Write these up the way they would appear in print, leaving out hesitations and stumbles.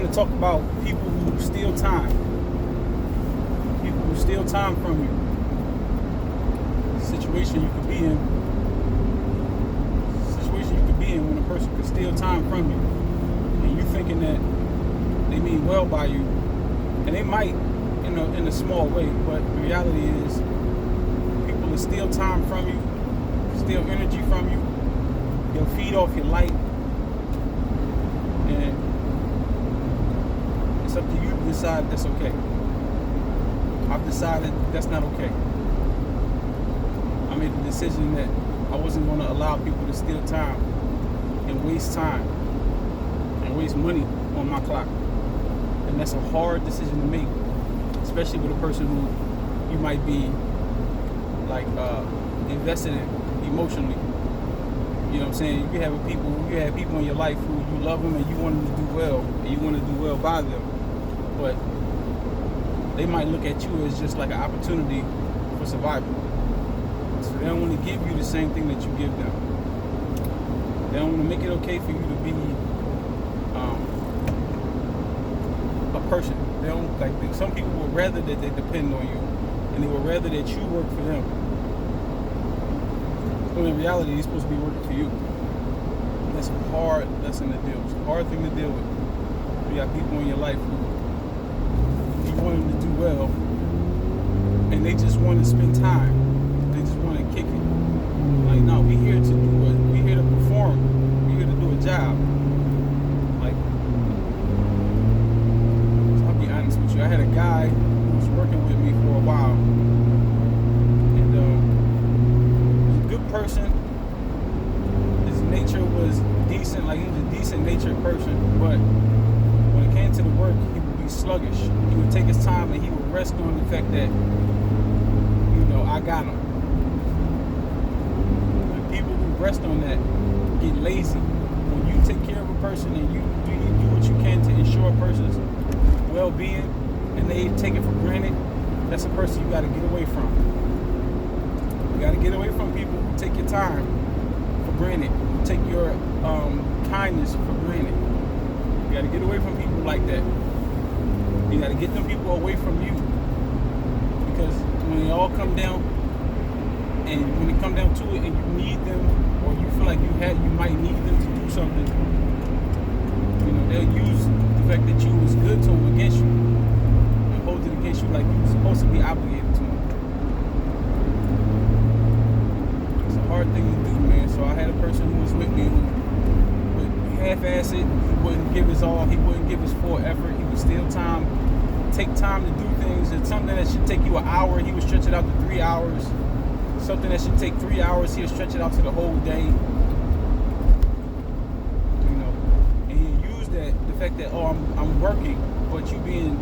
want to talk about people who steal time. People who steal time from you. Situation you could be in. Situation you could be in when a person could steal time from you, and you thinking that they mean well by you, and they might, in a small way. But the reality is, people will steal time from you, steal energy from you. They'll feed off your light, and it's up to you to decide that's okay. I've decided that's not okay. I made the decision that I wasn't going to allow people to steal time and waste money on my clock. And that's a hard decision to make, especially with a person who you might be like invested in emotionally. You know what I'm saying? You have people in your life who you love them and you want them to do well, and you want to do well by them. But they might look at you as just like an opportunity for survival. So they don't want to give you the same thing that you give them. They don't want to make it okay for you to be a person. They don't some people would rather that they depend on you, and they would rather that you work for them. When in reality, they're supposed to be working for you. And that's a hard lesson to deal with. It's a hard thing to deal with. You got people in your life who you want them to do well, and they just want to spend time. They just want to kick it. Like, no, we here to perform. We here to do a job. Like, so I'll be honest with you. I had a guy who was working with me for a while, and he was a good person. His nature was decent. Like, he was a decent natured person, but when it came to the work, he would be sluggish. He would take his time and he would rest on the fact that, I got him. People who rest on that get lazy. When you take care of a person and you do what you can to ensure a person's well-being, and they take it for granted, that's a person you got to get away from. You got to get away from people who take your time for granted, who take your kindness for granted. You got to get away from people like that. You got to get them people away from you, because when it all come down, and when it come down to it, and you need them, or you feel like you might need them to do something, they'll use the fact that you was good to them against you, and hold it against you like you were supposed to be obligated to them. It's a hard thing to do, man. So I had a person who was with me who would half-ass it. He wouldn't give his all. He wouldn't give his full effort. He would steal time, take time to do things. It's something that should take you an hour, he would stretch it out to 3 hours. Something that should take 3 hours, he'll stretch it out to the whole day. And he'll use the fact that, I'm working, but you being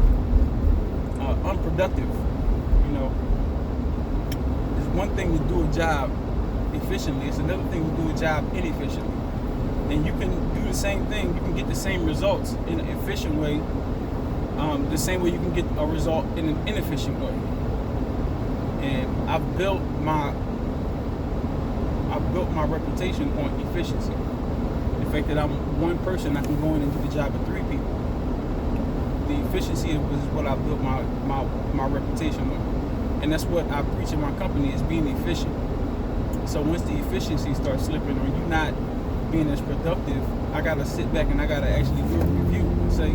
unproductive. It's one thing to do a job efficiently. It's another thing to do a job inefficiently. And you can do the same thing. You can get the same results in an efficient way, the same way you can get a result in an inefficient way. And I've built my reputation on efficiency. The fact that I'm one person, I can go in and do the job of 3 people. The efficiency is what I built my reputation with. And that's what I preach in my company, is being efficient. So once the efficiency starts slipping, or you're not being as productive, I gotta sit back and I gotta actually do a review and say,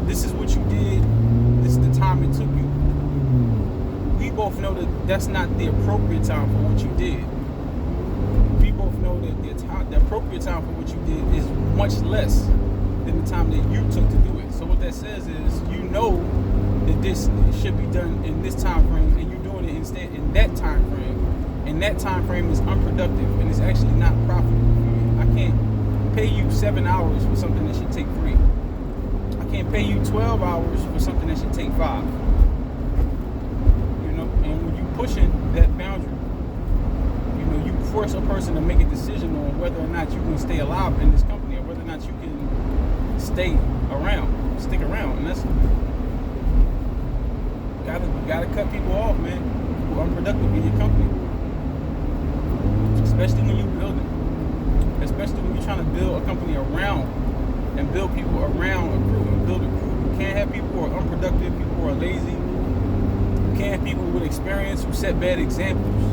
this is what you did, this is the time it took you. We both know that that's not the appropriate time for what you did. We both know that the appropriate time for what you did is much less than the time that you took to do it. So what that says is, that this should be done in this time frame, and you're doing it instead in that time frame. And that time frame is unproductive, and it's actually not profitable for you. I can't pay you 7 hours for something that should take 3. I can't pay you 12 hours for something that should take 5. And when you're pushing that boundary, you force a person to make a decision on whether or not you can stay alive in this company, or whether or not you can stick around. And that's, you gotta cut people off, man, who are unproductive in your company. Especially when you're building. Especially when you're trying to build a company around and and build people around a crew and build a crew. You can't have people who are unproductive, people who are lazy. You can't have people with experience who set bad examples.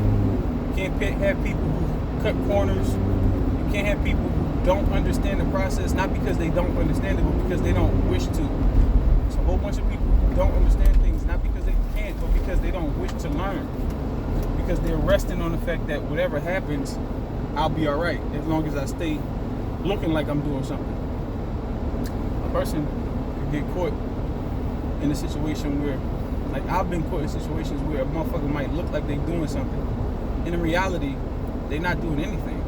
You can't have people who cut corners. You can't have people who don't understand the process, not because they don't understand it, but because they don't wish to. It's a whole bunch of people who don't understand things, not because they can't, but because they don't wish to learn. Because they're resting on the fact that whatever happens, I'll be all right as long as I stay looking like I'm doing something. A person could get caught in a situation where, like I've been caught in situations where a motherfucker might look like they're doing something, and in reality, they're not doing anything.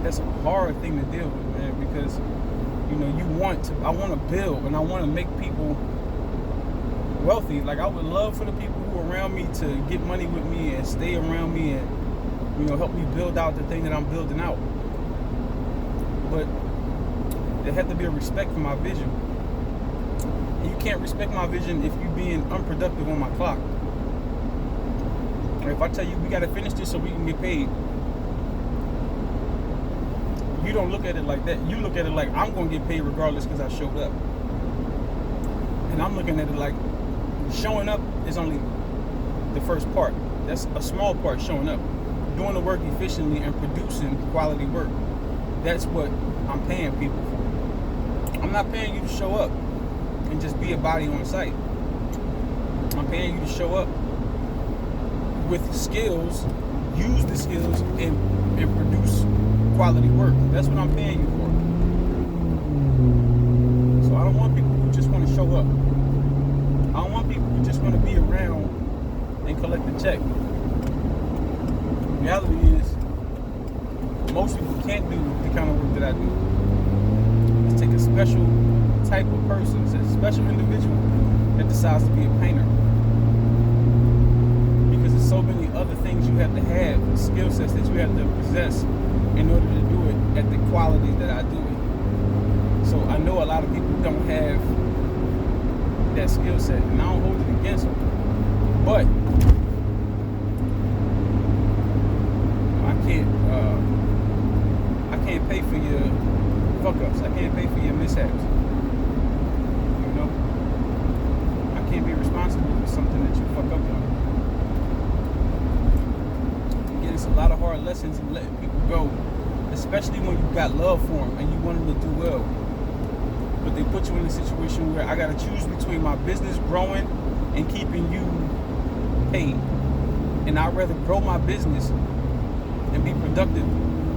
That's a hard thing to deal with, man, because I want to build and I want to make people wealthy. Like I would love for the people who are around me to get money with me and stay around me and help me build out the thing that I'm building out. But there had to be a respect for my vision. And you can't respect my vision if you're being unproductive on my clock. Or if I tell you we got to finish this so we can get paid, you don't look at it like that. You look at it like I'm going to get paid regardless because I showed up. And I'm looking at it like showing up is only the first part. That's a small part, showing up. Doing the work efficiently and producing quality work. That's what I'm paying people for. I'm not paying you to show up and just be a body on site. I'm paying you to show up with skills, use the skills, and produce quality work. That's what I'm paying you for. So I don't want people who just want to show up. I don't want people who just want to be around and collect the check. The reality is, most people can't do the kind of work that I do. It's take a special type of person, it's a special individual that decides to be a painter. Because there's so many other things you have to have, skill sets that you have to possess in order to do it at the quality that I do it. So I know a lot of people don't have that skill set, and I don't hold it against them. But I can't pay for your fuck-ups. I can't pay for your mishaps. I can't be responsible for something that you fuck up on. Again, it's a lot of hard lessons in letting people go, especially when you got love for them and you want them to do well. But they put you in a situation where I got to choose between my business growing and keeping you paid. And I'd rather grow my business and be productive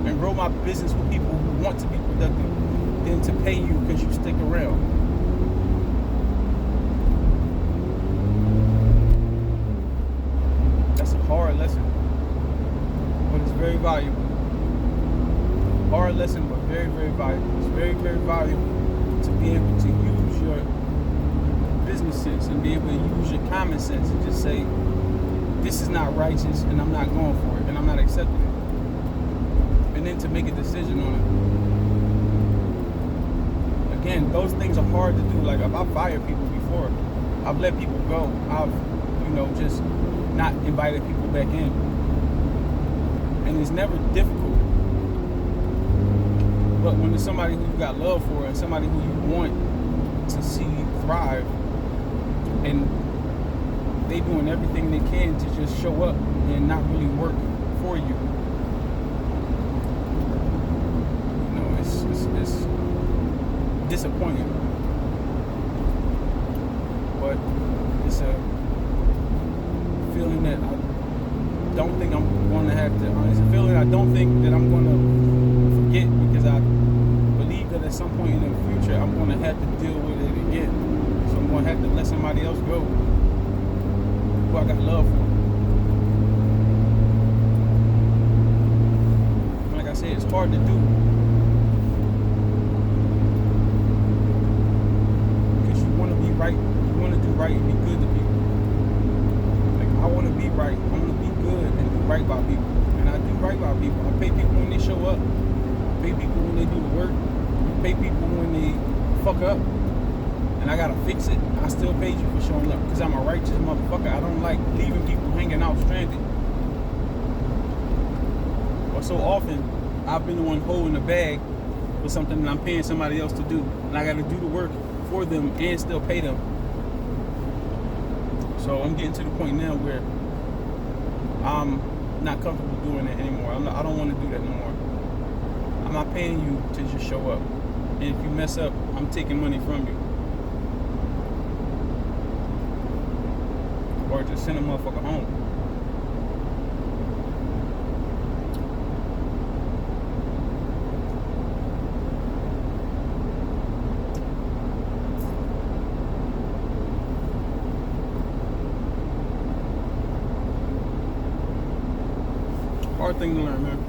and grow my business with people who want to be productive than to pay you because you stick around. That's a hard lesson, but it's very valuable. Hard lesson, but very, very valuable. It's very, very valuable to be able to use your business sense and be able to use your common sense and just say, this is not righteous and I'm not going for it and I'm not accepting it. And then to make a decision on it. Again, those things are hard to do. Like, if I've fired people before, I've let people go, I've, just not invited people back in. And it's never difficult. But when there's somebody who you got love for and somebody who you want to see thrive, and they doing everything they can to just show up and not really work for you, it's disappointing. But it's a feeling that I don't think I'm going to have to. It's a feeling I don't think that I'm going to forget, because I believe that at some point in the future I'm going to have to deal with it again. So I'm going to have to let somebody else go who I got love for. Like I said, it's hard to do. Because you want to be right, you want to do right and be good to people. Like, I want to be right, I want to be good and do right by people. And I do right by people. I pay people when they show up. I pay people when they do the work. I pay people when they fuck up. And I gotta fix it. I still paid you for showing up because I'm a righteous motherfucker. I don't like leaving people hanging out stranded. But so often, I've been the one holding the bag for something that I'm paying somebody else to do, and I got to do the work for them and still pay them. So I'm getting to the point now where I'm not comfortable doing that anymore. I don't want to do that no more. I'm not paying you to just show up, and if you mess up, I'm taking money from you, or just send a motherfucker home. Hard thing to learn, man.